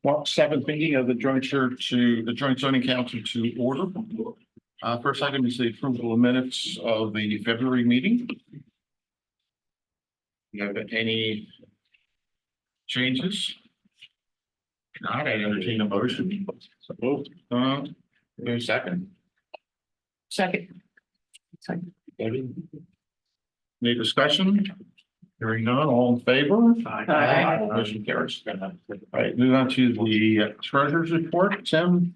March 7th meeting of the Joint Zoning Council to order. First item is the approval of minutes of the February meeting. Do you have any changes? Not, I entertain a motion. So moved. Wait a second. Second. Any discussion? Hearing none, all in favor? Aye. Motion carries. All right, move on to the treasurer's report, Tim.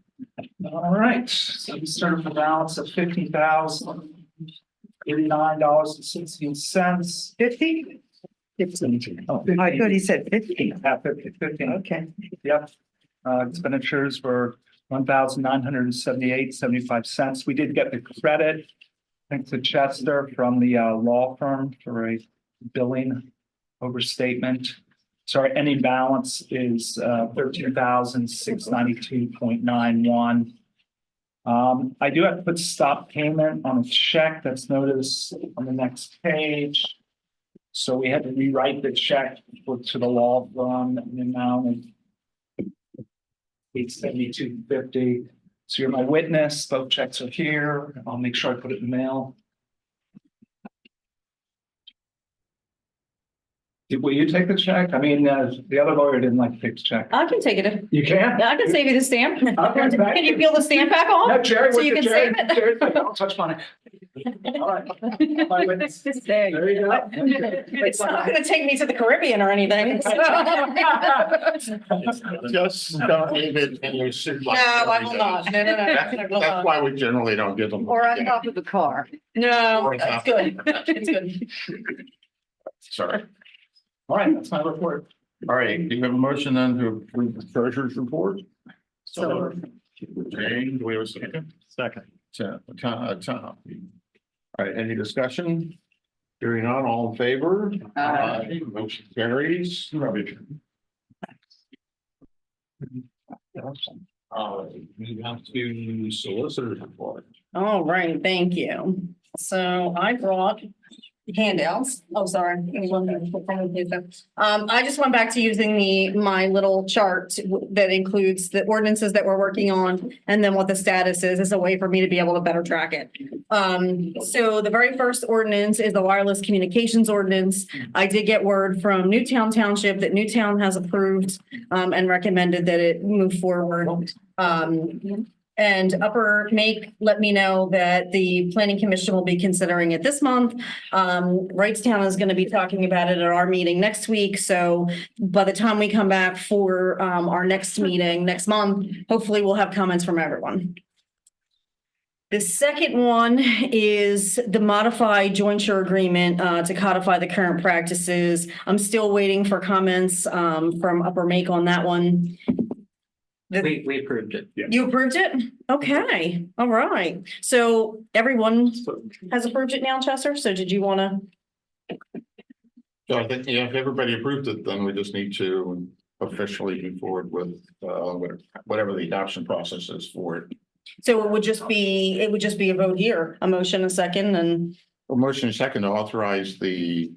All right, so we start with a balance of $50,089.16. 50? 15. Oh, I thought he said 15. Yeah, 15. Okay. Yep. Expenditures were $1,978.75. We did get the credit, thanks to Chester from the law firm for a billing overstatement. Sorry, any balance is $13,692.91. I do have to put stop payment on a check that's noticed on the next page. So we had to rewrite the check to the law firm in the amount of $872.50. So you're my witness. Both checks are here. I'll make sure I put it in the mail. Will you take the check? I mean, the other lawyer didn't like to take the check. I can take it. You can? Yeah, I can save you the stamp. Okay, Can you peel the stamp back No, off? Jerry, So you can Jerry, save it. Jerry, don't touch money. All right. My witness. There There you go. It's not gonna take me to the Caribbean or anything. so. Just don't leave it in your suit. No, I will not. No. That's why we generally don't give them. Or on top of the car. No, it's good. It's good. Sorry. All right, that's my report. All right, do you have a motion then to approve the treasurer's report? So- Jane, do we have a second? Second. Tom. All right, any discussion? Hearing none, all in favor? Aye. Motion carries. We have to solicitor's report. All right, thank you. So I brought handouts. Oh, sorry. I just went back to using my little chart that includes the ordinances that we're working on and then what the status is as a way for me to be able to better track it. So the very first ordinance is the wireless communications ordinance. I did get word from Newtown Township that Newtown has approved and recommended that it move forward. And Upper Make let me know that the planning commission will be considering it this month. Wrightstown is going to be talking about it at our meeting next week. So by the time we come back for our next meeting next month, hopefully we'll have comments from everyone. The second one is the modified jointure agreement to codify the current practices. I'm still waiting for comments from Upper Make on that one. We approved it. You approved it? Okay, all right. So everyone has approved it now, Chester? So did you want to? So I think, yeah, if everybody approved it, then we just need to officially move forward with whatever the adoption process is for it. So it would just be a vote here, a motion, a second, and Well, motion is second to authorize the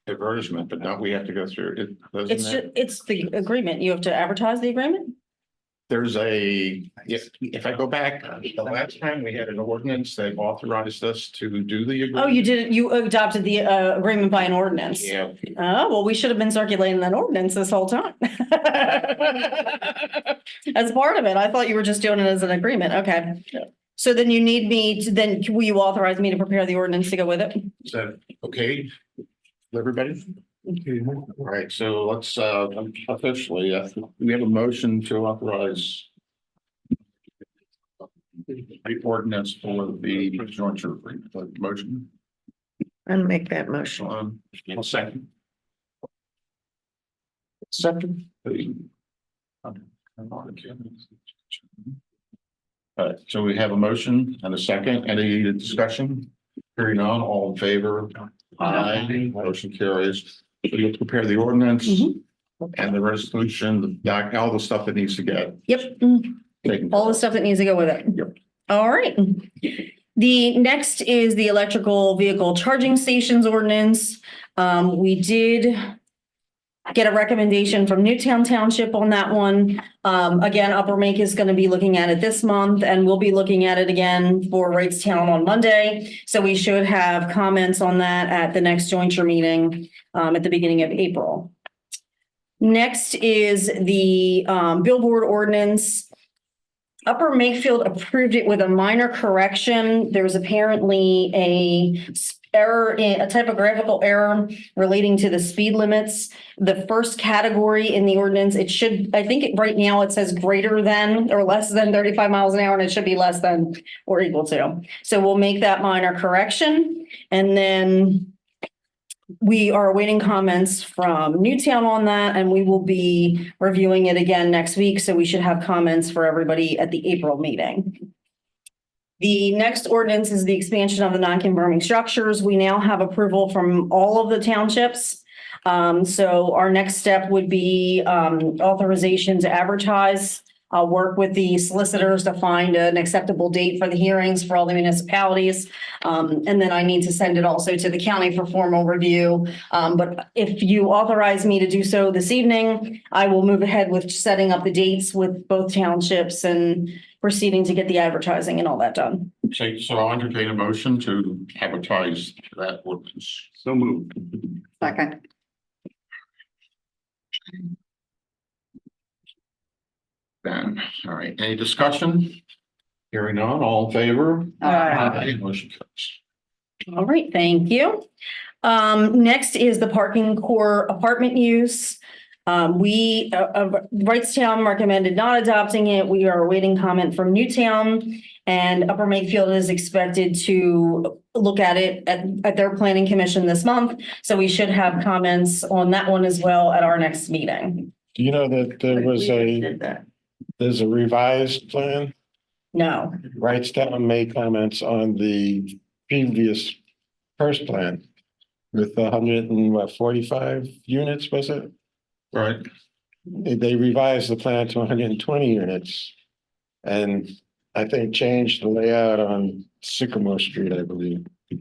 advertisement, but don't we have to go through it? it's the agreement. You have to advertise the agreement? There's if I go back, the last time we had an ordinance that authorized us to do the. Oh, you adopted the agreement by an ordinance? Yeah, Oh, well, we should have been circulating that ordinance this whole time. As part of it, I thought you were just doing it as an agreement. Okay. Yeah. So then you need me to, then will you authorize me to prepare the ordinance to go with it? is that okay? Everybody? All right, so let's officially, we have a motion to authorize the ordinance for the jointure agreement. Motion. And make that motion. A second. Second. All right, so we have a motion and a second. Any discussion? Hearing none, all in favor? Aye. Motion carries. So you'll prepare the ordinance and the resolution, all the stuff that needs to get Yep. taken. All the stuff that needs to go with it. Yep. All right. The next is the electrical vehicle charging stations ordinance. We did get a recommendation from Newtown Township on that one. Again, Upper Make is going to be looking at it this month, and we'll be looking at it again for Wrightstown on Monday. So we should have comments on that at the next jointure meeting at the beginning of April. Next is the billboard ordinance. Upper Makefield approved it with a minor correction. There's apparently a typographical error relating to the speed limits. The first category in the ordinance, right now it says greater than or less than 35 miles an hour, and it should be less than or equal to. So we'll make that minor correction. And then we are awaiting comments from Newtown on that, and we will be reviewing it again next week. So we should have comments for everybody at the April meeting. The next ordinance is the expansion of the non-conforming structures. We now have approval from all of the townships. So our next step would be authorization to advertise. I'll work with the solicitors to find an acceptable date for the hearings for all the municipalities. And then I need to send it also to the county for formal review. But if you authorize me to do so this evening, I will move ahead with setting up the dates with both townships and proceeding to get the advertising and all that done. So I'll entertain a motion to advertise that ordinance. So moved. Second. Then, all right, any discussion? Hearing none, all in favor? Motion carries. All right, thank you. Next is the parking core apartment use. Wrightstown recommended not adopting it. We are awaiting comment from Newtown, and Upper Makefield is expected to look at it at their planning commission this month. So we should have comments on that one as well at our next meeting. Do you know that there's a revised plan? No, Wrightstown made comments on the previous first plan with 145 units, was it? Right, They revised the plan to 120 units. And I think changed the layout on Sycamore Street, I believe, A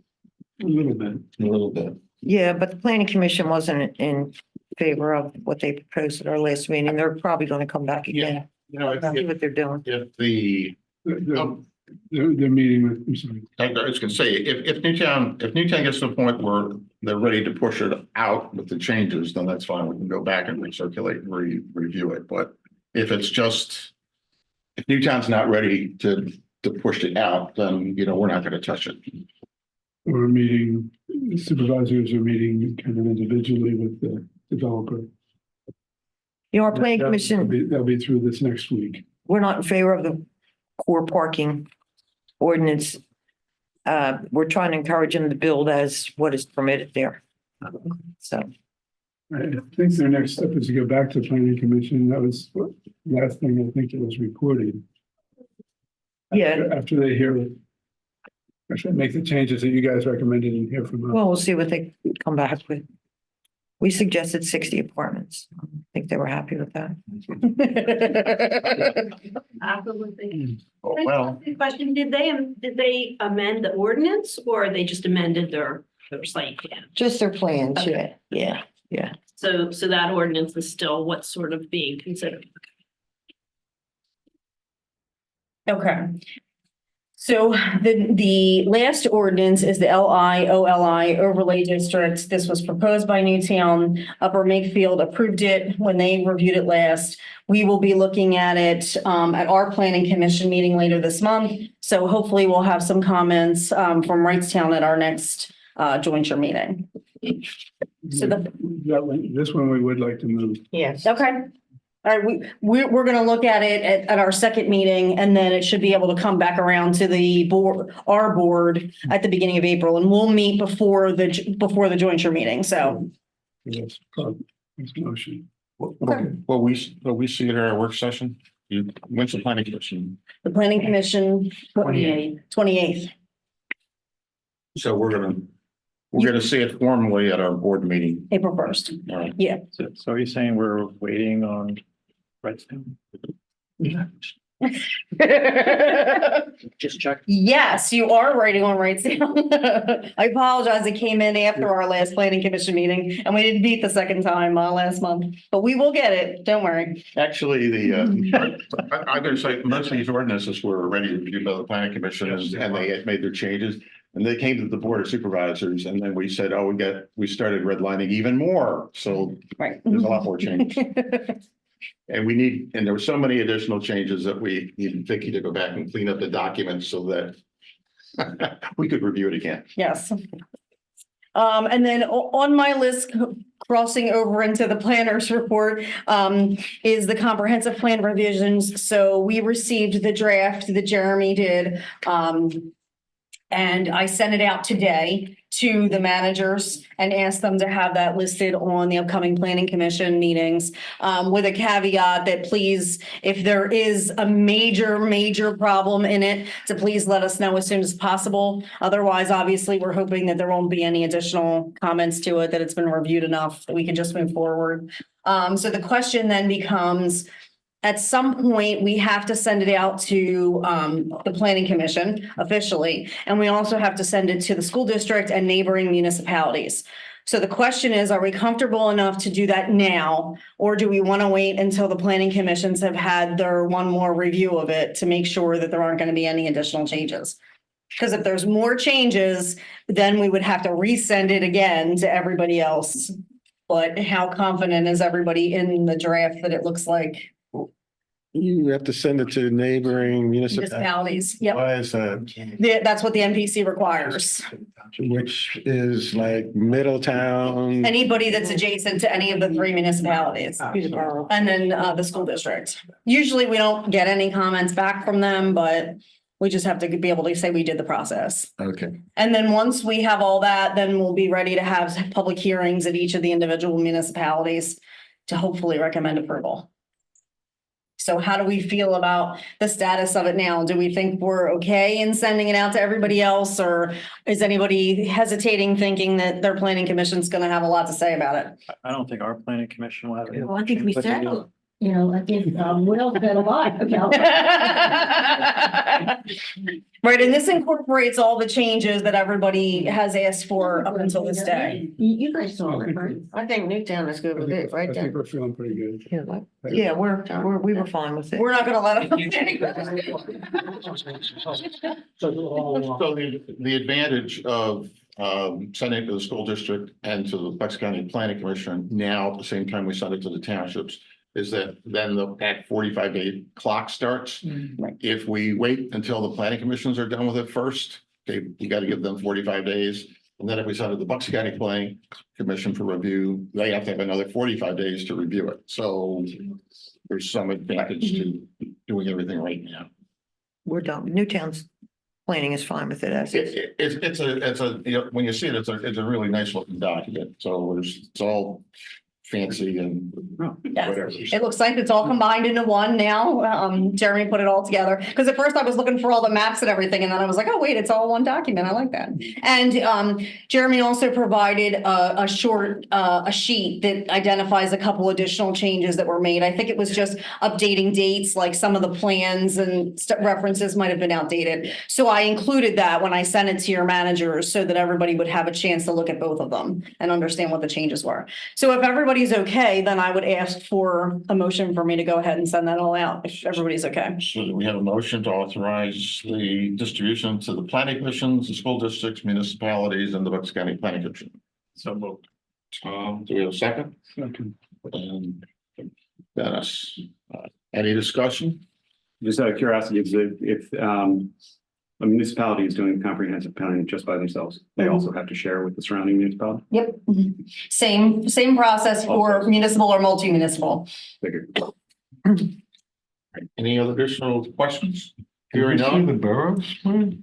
little bit. a little bit. Yeah, but the planning commission wasn't in favor of what they proposed at our last meeting. They're probably going to come back again. you know, See what they're doing. if the, They're meeting with, I'm sorry. I was gonna say, if Newtown gets to the point where they're ready to push it out with the changes, then that's fine. We can go back and recirculate and review it. But if it's just, if Newtown's not ready to push it out, then, we're not gonna touch it. We're meeting, supervisors are meeting kind of individually with the developer. Our planning commission, That'll be through this next week. we're not in favor of the core parking ordinance. We're trying to encourage them to build as what is permitted there. So, I think their next step is to go back to the planning commission. That was the last thing I think it was reported. yeah, After they hear it. After they make the changes that you guys recommended and hear from us. well, we'll see what they come back with. We suggested 60 apartments. I think they were happy with that. Absolutely. Well, Question, did they amend the ordinance or they just amended their site plan? Just their plans, yeah. So that ordinance is still what's sort of being considered. okay. So the last ordinance is the LIOLI overlay district. This was proposed by Newtown. Upper Makefield approved it when they reviewed it last. We will be looking at it at our planning commission meeting later this month. So hopefully we'll have some comments from Wrightstown at our next jointure meeting. So This one we would like to move. Yes. Okay. All right, we're gonna look at it at our second meeting, and then it should be able to come back around to the board, our board at the beginning of April, and we'll meet before the jointure meeting, so. Yes, this motion. will we see it at our work session? When's the planning commission? The planning commission, 28th. So we're gonna see it formally at our board meeting. April 1st. All right. So are you saying we're waiting on Wrightstown? Just check. Yes, you are writing on right sound. I apologize. It came in after our last planning commission meeting and we didn't beat the second time last month, but we will get it. Don't worry. Actually, I'm gonna say, most of these ordinances were already reviewed by the planning commission and they had made their changes. And they came to the board of supervisors and then we said, oh, we started redlining even more. So Right. there's a lot more change. And there were so many additional changes that we needed Vicky to go back and clean up the documents so that we could review it again. Yes. And then on my list, crossing over into the planner's report, is the comprehensive plan revisions. So we received the draft that Jeremy did. And I sent it out today to the managers and asked them to have that listed on the upcoming planning commission meetings. With a caveat that please, if there is a major problem in it, to please let us know as soon as possible. Otherwise, obviously, we're hoping that there won't be any additional comments to it, that it's been reviewed enough that we can just move forward. So the question then becomes, at some point, we have to send it out to the planning commission officially, and we also have to send it to the school district and neighboring municipalities. So the question is, are we comfortable enough to do that now? Or do we want to wait until the planning commissions have had their one more review of it to make sure that there aren't going to be any additional changes? Because if there's more changes, then we would have to resend it again to everybody else. But how confident is everybody in the draft that it looks like? You have to send it to neighboring municipalities. Municipalities, yep. Why is that? That's what the NPC requires. Which is like Middletown. Anybody that's adjacent to any of the 3 municipalities. And then the school district. Usually we don't get any comments back from them, but we just have to be able to say we did the process. Okay. And then once we have all that, then we'll be ready to have public hearings at each of the individual municipalities to hopefully recommend approval. So how do we feel about the status of it now? Do we think we're okay in sending it out to everybody else? Or is anybody hesitating, thinking that their planning commission's going to have a lot to say about it? I don't think our planning commission will have. any- Well, I think we said, I think Will said a lot about. Right, and this incorporates all the changes that everybody has asked for up until this day. You guys saw it, right? I think Newtown is good with it, I right think there. we're feeling pretty good. Yeah, we were fine with it. We're not going to let them. So the advantage of sending it to the school district and to the Bucks County Planning Commission now at the same time we send it to the townships is that then that 45-day clock starts. Right. If we wait until the planning commissions are done with it first, okay, you got to give them 45 days. And then if we send it to the Bucks County Planning Commission for review, they have to have another 45 days to review it. So there's some advantage to doing everything right now. We're done. Newtown's planning is fine with it as is. It's a, you know, when you see it, it's a really nice looking document. So it's all fancy and Yes. whatever. It looks like it's all combined into one now. Jeremy put it all together. Because at first I was looking for all the maps and everything, and then I was like, oh, wait, it's all one document. I like that. And Jeremy also provided a short a sheet that identifies a couple additional changes that were made. I think it was just updating dates, like some of the plans and references might have been outdated. So I included that when I sent it to your managers so that everybody would have a chance to look at both of them and understand what the changes were. So if everybody's okay, then I would ask for a motion for me to go ahead and send that all out, if everybody's okay. So do we have a motion to authorize the distribution to the planning commissions, the school districts, municipalities, and the Bucks County Planning Commission. So moved. Tom, do we have a second? And Dennis, any discussion? Just out of curiosity, if a municipality is doing comprehensive planning just by themselves, they also have to share with the surrounding municipality? Yep. Same process for municipal or multi-municipal. Figured. Any other additional questions? Hearing Hearing none? the borough's plan?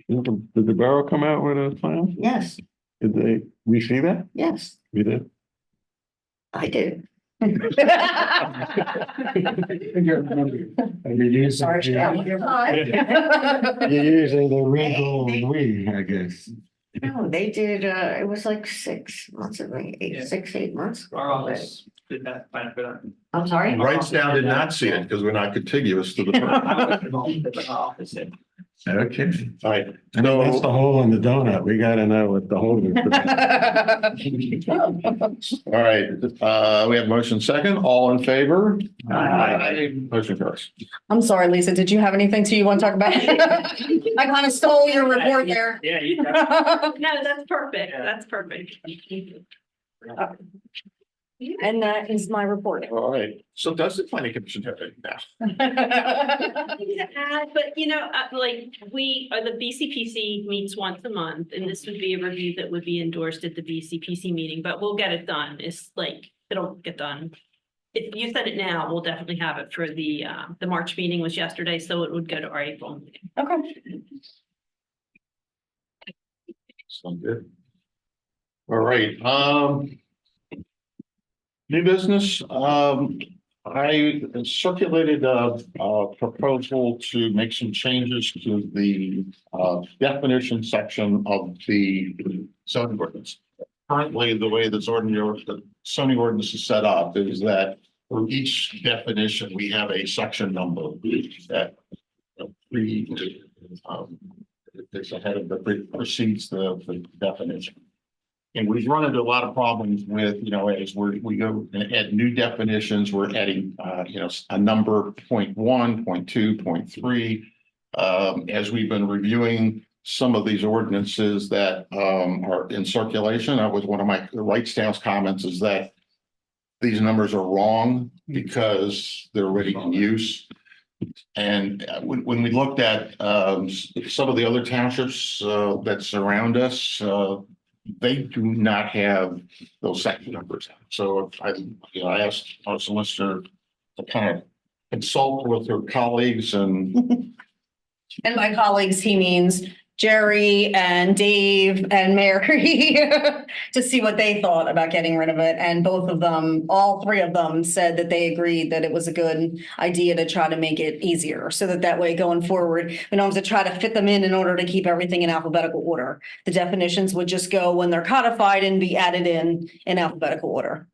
Did the borough come out with a plan? Yes, We see that? yes, We did. I did. Sorry. You're using the legal we, I guess. No, they did, it was like 6 months ago, Yeah. 8 months. Our office did that plan for that. I'm sorry? Wrightstown did not see it because we're not contiguous to the. I was involved with our office. Okay, all right. I mean, that's the So, hole in the donut. We gotta know what the hole is. all right, we have motion second. All in favor? Aye. Motion carries. I'm sorry, Lisa, did you have anything too you want to talk about? I kind of stole your report there. Yeah, you got No, that's perfect. That's perfect. And that is my report. All right, so does the planning commission have it now? But like the BCPC meets once a month and this would be a review that would be endorsed at the BCPC meeting, but we'll get it done. It's like, it'll get done. If you send it now, we'll definitely have it for the March meeting was yesterday, so it would go to our April meeting. Okay. Sound good. All right, new business, I circulated a proposal to make some changes to the definition section of the zoning ordinance. Currently, the way the zoning ordinance is set up is that for each definition, we have a section number that it's ahead of precedes the definition. And we've run into a lot of problems with, as we go and add new definitions, we're adding, a number 0.1, 0.2, 0.3. As we've been reviewing some of these ordinances that are in circulation, that was one of my Wrightstown's comments is that these numbers are wrong because they're already in use. And when we looked at some of the other townships that surround us, they do not have those section numbers. So I asked our solicitor to kind of consult with her colleagues and. And my colleagues, he means Jerry and Dave and Mary to see what they thought about getting rid of it. And both of them, all three of them said that they agreed that it was a good idea to try to make it easier so that way going forward, we don't have to try to fit them in order to keep everything in alphabetical order. The definitions would just go when they're codified and be added in alphabetical order.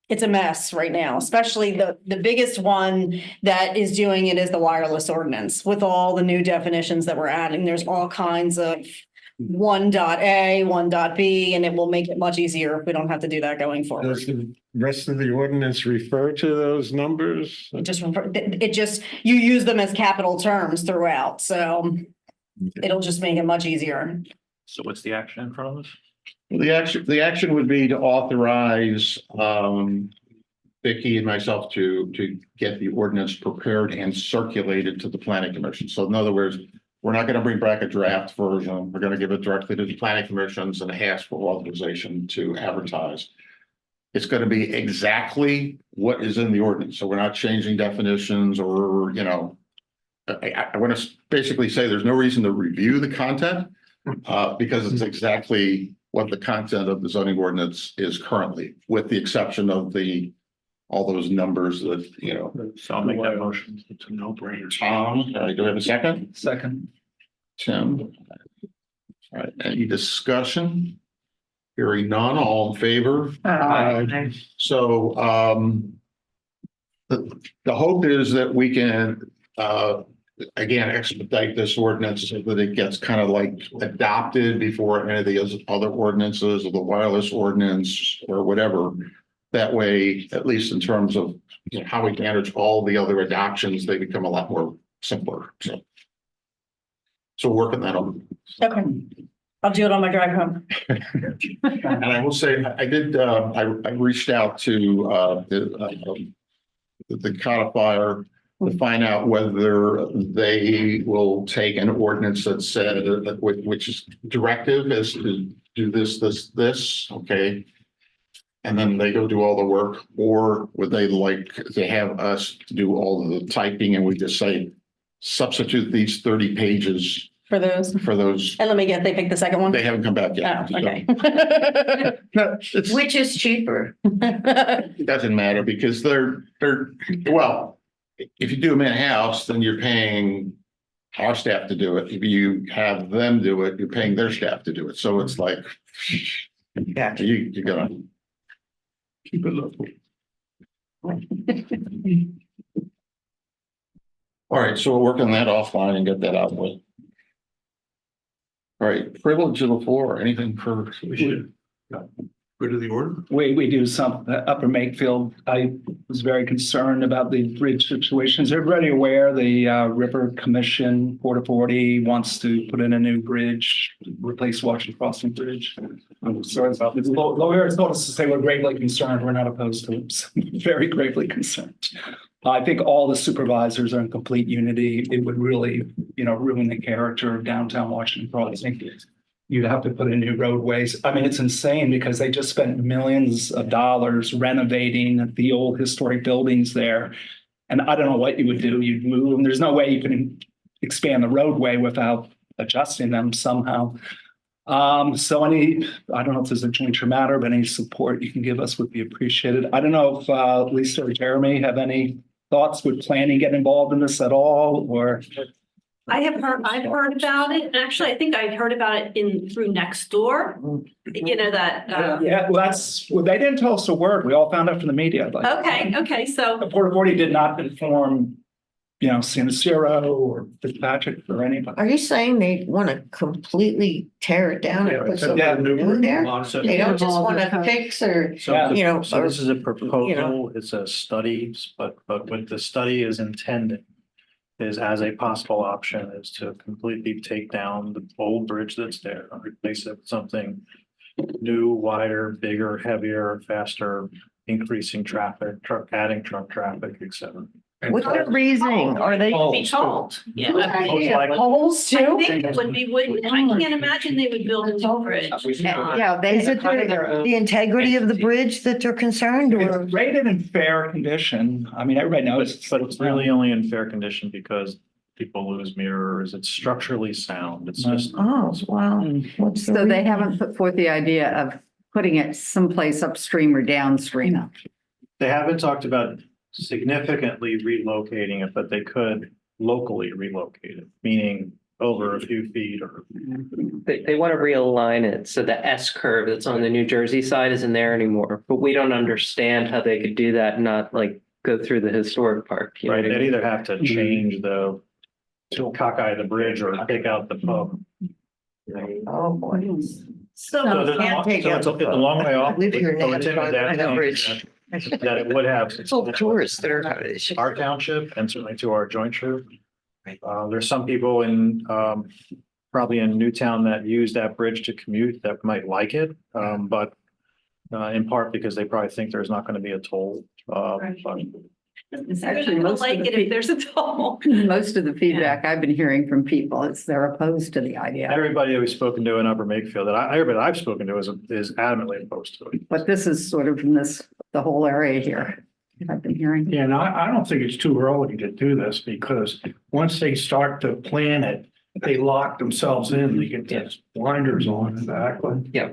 It's a mess right now, especially the biggest one that is doing it is the wireless ordinance with all the new definitions that we're adding. There's all kinds of 1.A, 1.B, and it will make it much easier if we don't have to do that going forward. Does the rest of the ordinance refer to those numbers? It just, you use them as capital terms throughout, so it'll just make it much easier. So what's the action in front of us? The action would be to authorize Vicky and myself to get the ordinance prepared and circulated to the planning commission. So in other words, we're not going to bring back a draft version. We're going to give it directly to the planning commissions and ask for authorization to advertise. It's going to be exactly what is in the ordinance. So we're not changing definitions or, I want to basically say there's no reason to review the content because it's exactly what the content of the zoning ordinance is currently, with the exception of all those numbers that, So I'll make that motion. It's a no brainer. Tom, do we have a second? Second. Tim? All right, any discussion? Hearing none, all in favor? So, the hope is that we can, again, expedite this ordinance so that it gets kind of like adopted before any of the other ordinances or the wireless ordinance or whatever. That way, at least in terms of how we manage all the other adoptions, they become a lot more simpler. So working that on. Okay. I'll do it on my drive home. And I will say, I did, I reached out to the codifier to find out whether they will take an ordinance that said, which is directive as to do this, okay? And then they go do all the work, or would they like to have us do all of the typing and we just say, substitute these 30 pages For those. And let me get, they picked the second one? They haven't come back yet. Oh, okay. No, Which is cheaper? it doesn't matter because they're, well, if you do them in-house, then you're paying our staff to do it. If you have them do it, you're paying their staff to do it. So it's like, Gotcha. you gotta. Keep it local. All right, so we'll work on that offline and get that out with. All right, privilege of the floor, anything for? Go to the order. We do some Upper Makefield. I was very concerned about the bridge situations. Everybody aware the River Commission Port Authority wants to put in a new bridge, replace Washington Crossing Bridge. I'm sorry about this. Lawyers told us to say we're gravely concerned. We're not opposed to it. Very gravely concerned. I think all the supervisors are in complete unity. It would really, ruin the character of downtown Washington Crossing. You'd have to put in new roadways. I mean, it's insane because they just spent millions of dollars renovating the old historic buildings there. And I don't know what you would do. You'd move them. There's no way you can expand the roadway without adjusting them somehow. So I don't know if there's a jointure matter, but any support you can give us would be appreciated. I don't know if Lisa or Jeremy have any thoughts. Would planning get involved in this at all, or? I've heard about it. And actually, I think I heard about it through Nextdoor. That. Yeah, well, they didn't tell us a word. We all found out from the media. Okay, so. The Port Authority did not inform, San Siro or Fitzpatrick or anybody. Are you saying they want to completely tear it down and put something Yeah. new there? So They don't just want to fix or, so or, this is a proposal, it's a study, but what the study is intended is as a possible option is to completely take down the old bridge that's there, and replace it with something new, wider, bigger, heavier, faster, increasing traffic, adding truck traffic, et cetera. what's their reasoning? Are they? Be told, yeah. Most likely. Holes I too? think it would be wooden. I can't imagine they would build a new bridge. Yeah, is it the integrity of the bridge that they're concerned or? It's rated in fair condition. I mean, everybody knows. But it's really only in fair condition because people lose mirrors. It's structurally sound. It's just. Oh, wow. What's the So they reason? haven't put forth the idea of putting it someplace upstream or downstream. They haven't talked about significantly relocating it, but they could locally relocate it, meaning over a few feet or. They want to realign it so the S curve that's on the New Jersey side isn't there anymore, but we don't understand how they could do that and not like go through the historic park. You know Right, what I they'd mean? either have to change the cockeye the bridge or take out the pub. Oh, boy. So, It's a long way off. Live here now. So it's in the I data know bridge. that it would have. It's all tourists that are. Our township and certainly to our jointure. There's some people in, probably in Newtown that use that bridge to commute that might like it. But in part because they probably think there's not going to be a toll. But Actually, most of like the it if there's a toll. Most of the feedback I've been hearing from people is they're opposed to the idea. everybody that we've spoken to in Upper Makefield, everybody I've spoken to is adamantly opposed to it. But this is sort of in the whole area here. I've been hearing. Yeah, and I don't think it's too early to do this because once they start to plan it, they lock themselves in, they get these blinders on exactly. Yeah.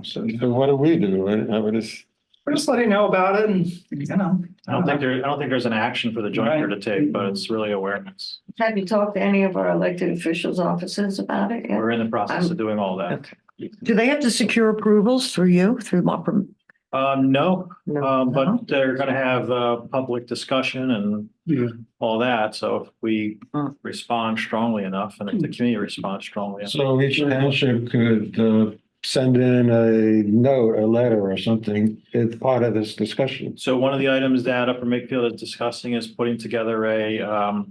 So. So what do we do? I would just. We're just letting you know about it and, I don't think there's an action for the jointure to take, but it's really awareness. Have you talked to any of our elected officials' offices about it yet? We're in the process of doing all that. Do they have to secure approvals through you, through MOPR? No, No. but they're gonna have public discussion and all that. So if we respond strongly enough and if the community responds strongly. So each township could send in a note, a letter or something as part of this discussion. So one of the items that Upper Makefield is discussing is putting together a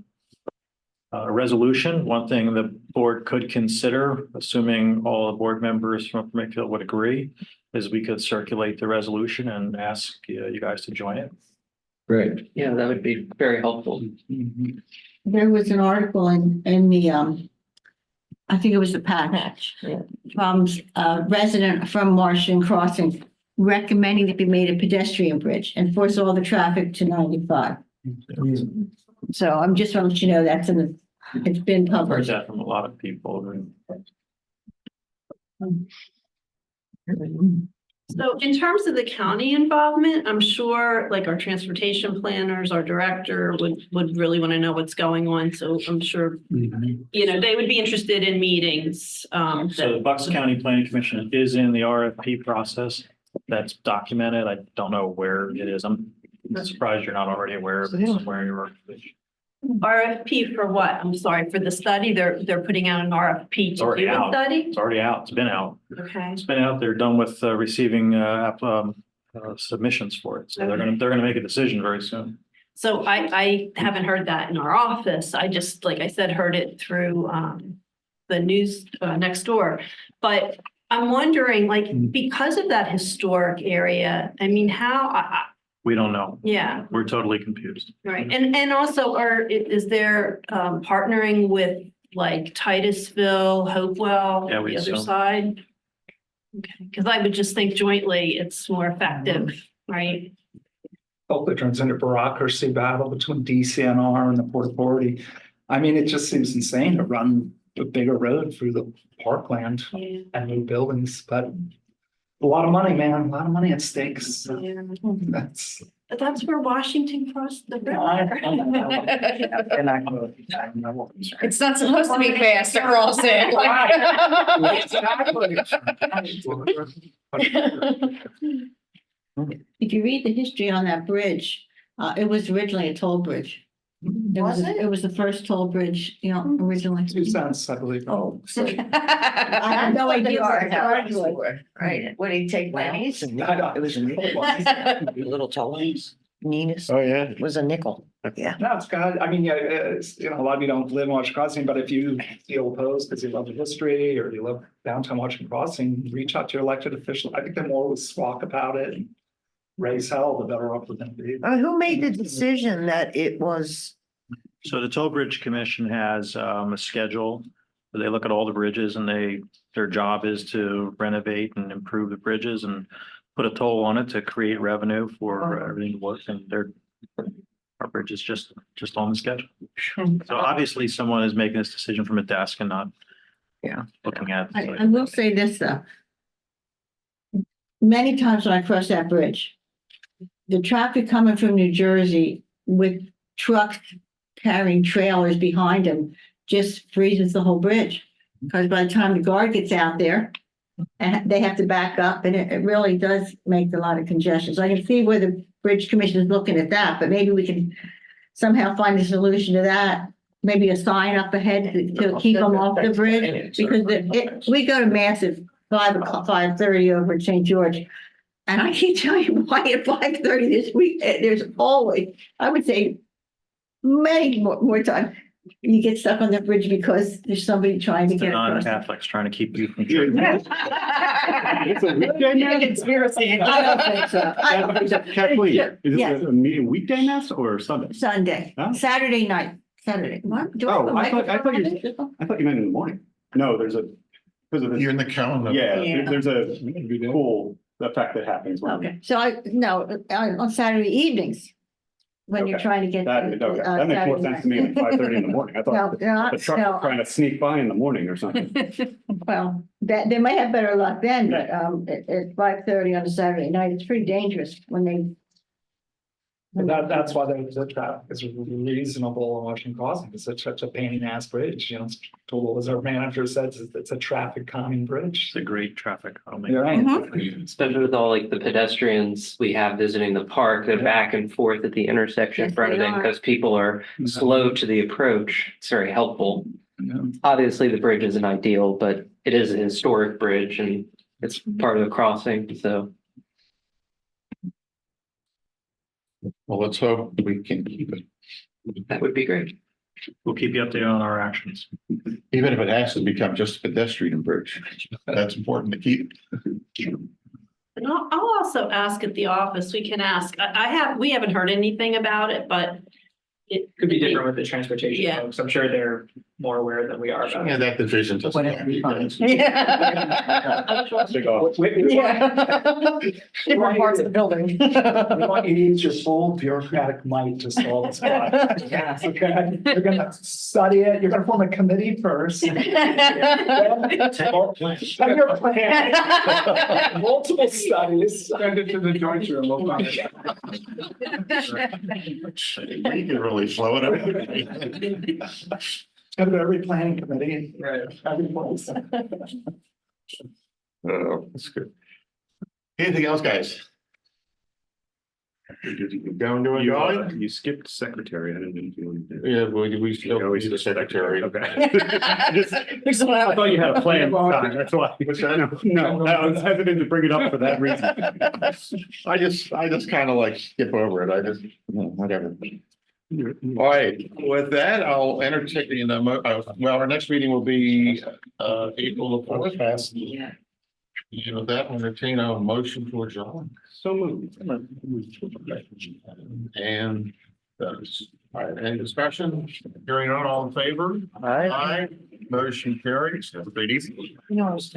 resolution. One thing the board could consider, assuming all the board members from Upper Makefield would agree, is we could circulate the resolution and ask you guys to join it. Great. Yeah, that would be very helpful. There was an article in the, I think it was the package, from a resident from Washington Crossing recommending it be made a pedestrian bridge and force all the traffic to 95. So I'm just want to let you know it's been I've heard published. that from a lot of people. So in terms of the county involvement, I'm sure like our transportation planners, our director would really want to know what's going on. So I'm sure, you know, they would be interested in meetings. So the Bucks County Planning Commission is in the RFP process. That's documented. I don't know where it is. I'm surprised you're not already aware of it somewhere in your organization. RFP for what? I'm sorry, for the study, they're putting out an RFP It's to already do a out. study? It's already out. It's been out. Okay. It's been out. They're done with receiving submissions for it. So they're gonna make a decision very soon. So I haven't heard that in our office. I just, like I said, heard it through the news next door. But I'm wondering, like, because of that historic area, I mean, We don't know. yeah, We're totally confused. right. And also is there partnering with like Titusville, Hopewell, Yeah, the we other assume. side? Okay, because I would just think jointly it's more effective, right? Hope it turns into a bureaucracy battle between DCNR and the Port Authority. I mean, it just seems insane to run a bigger road through the parkland Yeah. and new buildings, but a lot of money, man, a lot of money at stake. So Yeah. that's. But that's where Washington crossed the It's not supposed to be fast across it. If you read the history on that bridge, it was originally a toll bridge. It was the first toll bridge, you know, originally. 2 cents, I believe. Oh, so. I have no idea where it started. Right, what did he take pennies? I know. It was a nickel. Little tollies. Nina's Oh, yeah. was a nickel, yeah. No, it's good. I mean, yeah, it's, you know, a lot of you don't live in Washington Crossing, but if you feel opposed because you love the history or you love downtown Washington Crossing, reach out to your elected official. I think the more we squawk about it and raise hell, the better off we're gonna be. Who made the decision that it was? So the Toll Bridge Commission has a schedule. Where they look at all the bridges and their job is to renovate and improve the bridges and put a toll on it to create revenue for everything to work, and our bridge is just on the schedule. So obviously someone is making this decision from a desk and not looking at. I will say this, though. Many times when I cross that bridge, the traffic coming from New Jersey with trucks carrying trailers behind them just freezes the whole bridge. Because by the time the guard gets out there, and they have to back up, and it really does make a lot of congestion. So I can see where the Bridge Commission is looking at that, but maybe we can somehow find a solution to that. Maybe a sign up ahead to keep them off the bridge, because we go to massive 5:30 over at St. George. And I can't tell you why at 5:30 this week, there's always, I would say, many more times, you get stuck on the bridge because there's somebody trying to The get across. non-Catholics trying to keep you from church. It's a weekday mass? Conspiracy. I don't think so. I don't think so. Kathleen, is Yes. this a meeting weekday mass or Sunday? Sunday, Huh? Saturday night, Saturday. What? Do I have a Oh, I thought microphone? I thought you meant in the morning. No, there's a, because of this. You're in the calendar. Yeah, there's a cool effect that happens. when- Okay, so on Saturday evenings, when you're Okay. trying to get. That makes more Saturday sense to me night. than 5:30 in the morning. I No, thought the truck no. was trying to sneak by in the morning or something. Well, that, they might have better luck then, but, at 5:30 on a Saturday night, it's pretty dangerous when they. And that's why the traffic is reasonable on Washington Crossing. It's such a pain in the ass bridge, you know, it's total, as our manager says, it's a traffic calming bridge. It's a great traffic. You're right. Especially with all like the pedestrians we have visiting the park, they're back and forth at the intersection in Yes, front of they it are. because people are slow to the approach. It's very helpful. Yeah. Obviously, the bridge isn't ideal, but it is a historic bridge and it's part of the crossing, so. Well, let's hope we can keep it, That would be great. We'll keep you updated on our actions. even if it has to become just a pedestrian bridge. That's important to keep. And I'll also ask at the office, we can ask, we haven't heard anything about it, but it Could be different with the transportation Yeah. folks. I'm sure they're more aware than we are about Yeah, it. that division doesn't. Whatever you find. Yeah. Big office. Yeah. Different parts of the building. We want you to use your full bureaucratic might to solve this problem. Yes. Okay, you're gonna study it, you're gonna form a committee first. Then- Have your plan. Multiple studies. Send it to the joint room. We'll find it. You can really slow it up. Go to every planning committee. Right. Every place. Oh, that's good. Anything else, guys? Going, You skipped secretary. I didn't know if you wanted to. Yeah, we still You always need a secretary. Okay. I thought you had a plan, that's why. What's that? No, I was hesitant to bring it up for that reason. I just kind of like skip over it. I just, whatever. All right, with that, I'll entertain well, our next meeting will be April the 4th. And with that, I'll entertain a motion to adjourn. So moved. And all right, any discussion? Hearing none, all in favor? Aye. Motion carries. Have a great evening. You know, I was